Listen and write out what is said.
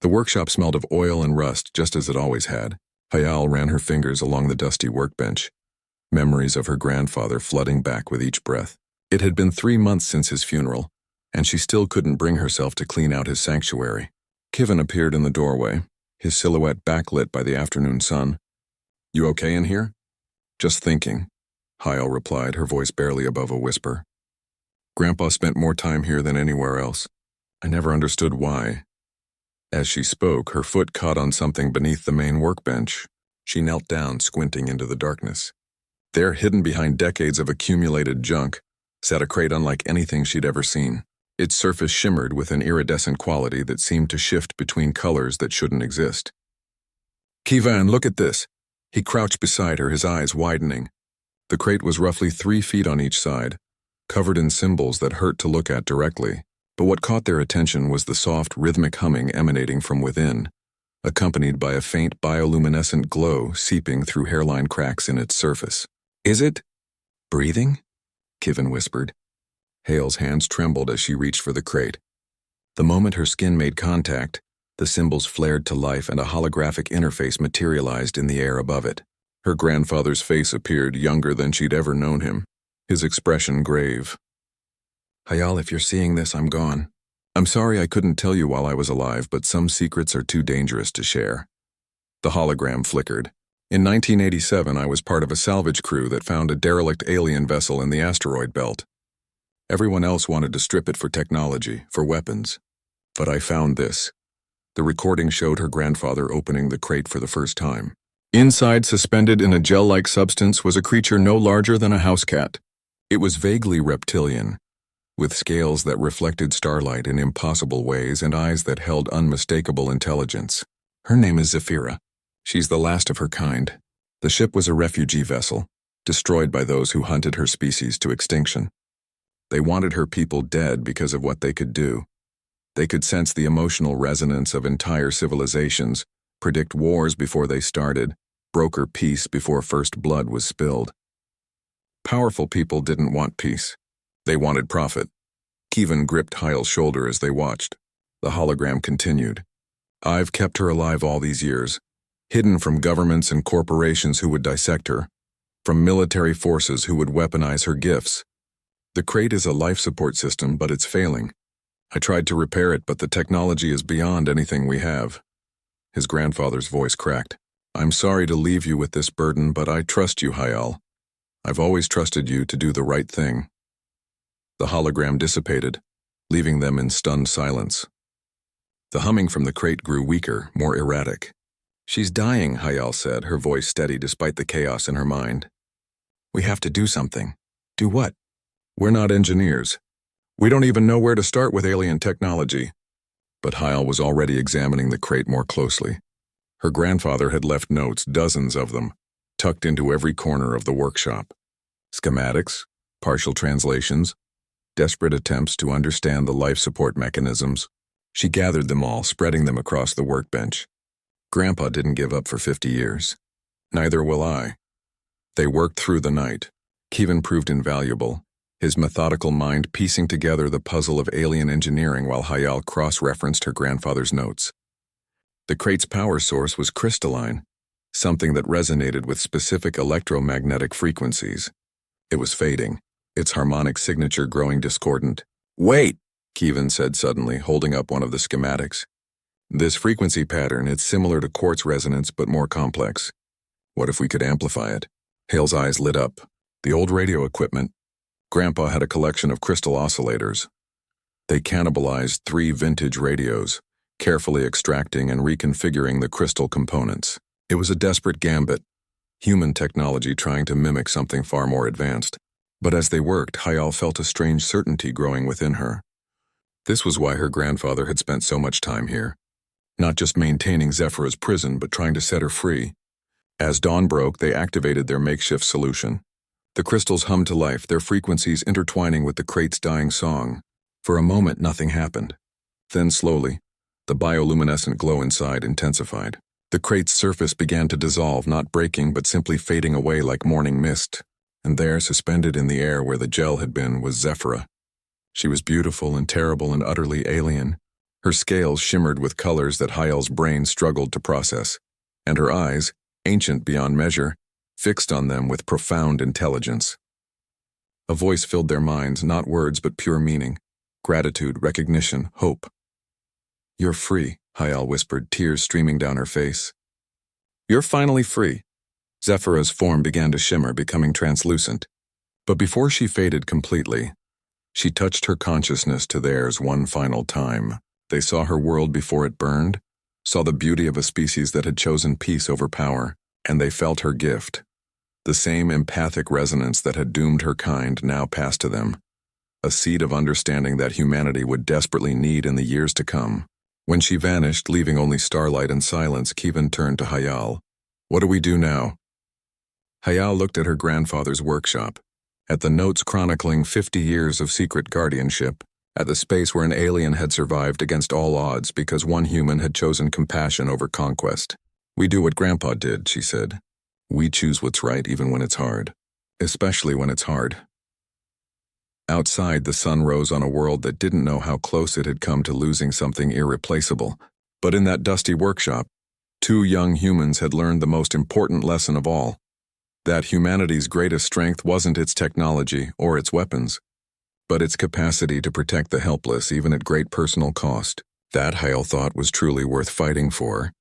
The workshop smelled of oil and rust just as it always had. Hayal ran her fingers along the dusty workbench, memories of her grandfather flooding back with each breath. It had been 3 months since his funeral, and she still couldn't bring herself to clean out his sanctuary. Kivin appeared in the doorway, his silhouette backlit by the afternoon sun. "You okay in here?" "Just thinking," Hayal replied, her voice barely above a whisper. "Grandpa spent more time here than anywhere else. I never understood why." As she spoke, her foot caught on something beneath the main workbench. She knelt down, squinting into the darkness. There, hidden behind decades of accumulated junk, sat a crate unlike anything she'd ever seen. Its surface shimmered with an iridescent quality that seemed to shift between colors that shouldn't exist. "Kivan, look at this." He crouched beside her, his eyes widening. The crate was roughly 3 feet on each side, covered in symbols that hurt to look at directly. But what caught their attention was the soft, rhythmic humming emanating from within, accompanied by a faint bioluminescent glow seeping through hairline cracks in its surface. "Is it breathing?" Kivin whispered. Hale's hands trembled as she reached for the crate. The moment her skin made contact, the symbols flared to life and a holographic interface materialized in the air above it. Her grandfather's face appeared younger than she'd ever known him, his expression grave. "Hayal, if you're seeing this, I'm gone. I'm sorry I couldn't tell you while I was alive, but some secrets are too dangerous to share." The hologram flickered. "In 1987, I was part of a salvage crew that found a derelict alien vessel in the asteroid belt. Everyone else wanted to strip it for technology, for weapons. But I found this." The recording showed her grandfather opening the crate for the first time. Inside, suspended in a gel-like substance, was a creature no larger than a house cat. It was vaguely reptilian, with scales that reflected starlight in impossible ways and eyes that held unmistakable intelligence. "Her name is Zephyra. She's the last of her kind." The ship was a refugee vessel, destroyed by those who hunted her species to extinction. They wanted her people dead because of what they could do. They could sense the emotional resonance of entire civilizations, predict wars before they started, broker peace before first blood was spilled. Powerful people didn't want peace. They wanted profit. Kivin gripped Hayal's shoulder as they watched. The hologram continued. "I've kept her alive all these years, hidden from governments and corporations who would dissect her, from military forces who would weaponize her gifts. The crate is a life support system, but it's failing. I tried to repair it, but the technology is beyond anything we have." His grandfather's voice cracked. "I'm sorry to leave you with this burden, but I trust you, Hayal. I've always trusted you to do the right thing." The hologram dissipated, leaving them in stunned silence. The humming from the crate grew weaker, more erratic. "She's dying," Hayal said, her voice steady despite the chaos in her mind. "We have to do something." "Do what?" "We're not engineers. We don't even know where to start with alien technology." But Hayal was already examining the crate more closely. Her grandfather had left notes, dozens of them, tucked into every corner of the workshop. Schematics, partial translations, desperate attempts to understand the life support mechanisms. She gathered them all, spreading them across the workbench. Grandpa didn't give up for 50 years. Neither will I. They worked through the night. Kivin proved invaluable, his methodical mind piecing together the puzzle of alien engineering while Hayal cross-referenced her grandfather's notes. The crate's power source was crystalline, something that resonated with specific electromagnetic frequencies. It was fading, its harmonic signature growing discordant. "Wait!" Kivin said suddenly, holding up one of the schematics. "This frequency pattern, it's similar to quartz resonance but more complex. What if we could amplify it?" Hale's eyes lit up. The old radio equipment. Grandpa had a collection of crystal oscillators. They cannibalized 3 vintage radios, carefully extracting and reconfiguring the crystal components. It was a desperate gambit, human technology trying to mimic something far more advanced. But as they worked, Hayal felt a strange certainty growing within her. This was why her grandfather had spent so much time here. Not just maintaining Zephyra's prison, but trying to set her free. As dawn broke, they activated their makeshift solution. The crystals hummed to life, their frequencies intertwining with the crate's dying song. For a moment, nothing happened. Then slowly, the bioluminescent glow inside intensified. The crate's surface began to dissolve, not breaking but simply fading away like morning mist. And there, suspended in the air where the gel had been, was Zephyra. She was beautiful and terrible and utterly alien, Her scales shimmered with colors that Hayal's brain struggled to process, and her eyes, ancient beyond measure, fixed on them with profound intelligence. A voice filled their minds, not words but pure meaning, gratitude, recognition, hope. "You're free," Hayal whispered, tears streaming down her face. "You're finally free." Zephyra's form began to shimmer, becoming translucent. But before she faded completely, she touched her consciousness to theirs one final time. They saw her world before it burned, saw the beauty of a species that had chosen peace over power, and they felt her gift. The same empathic resonance that had doomed her kind now passed to them, a seed of understanding that humanity would desperately need in the years to come. When she vanished, leaving only starlight and silence, Kevin turned to Hayal. "What do we do now?" Hayal looked at her grandfather's workshop, at the notes chronicling 50 years of secret guardianship, at the space where an alien had survived against all odds because one human had chosen compassion over conquest. "We do what Grandpa did," she said. "We choose what's right even when it's hard. Especially when it's hard." Outside, the sun rose on a world that didn't know how close it had come to losing something irreplaceable. But in that dusty workshop, two young humans had learned the most important lesson of all: that humanity's greatest strength wasn't its technology or its weapons, but its capacity to protect the helpless even at great personal cost. That, Hayal thought, was truly worth fighting for.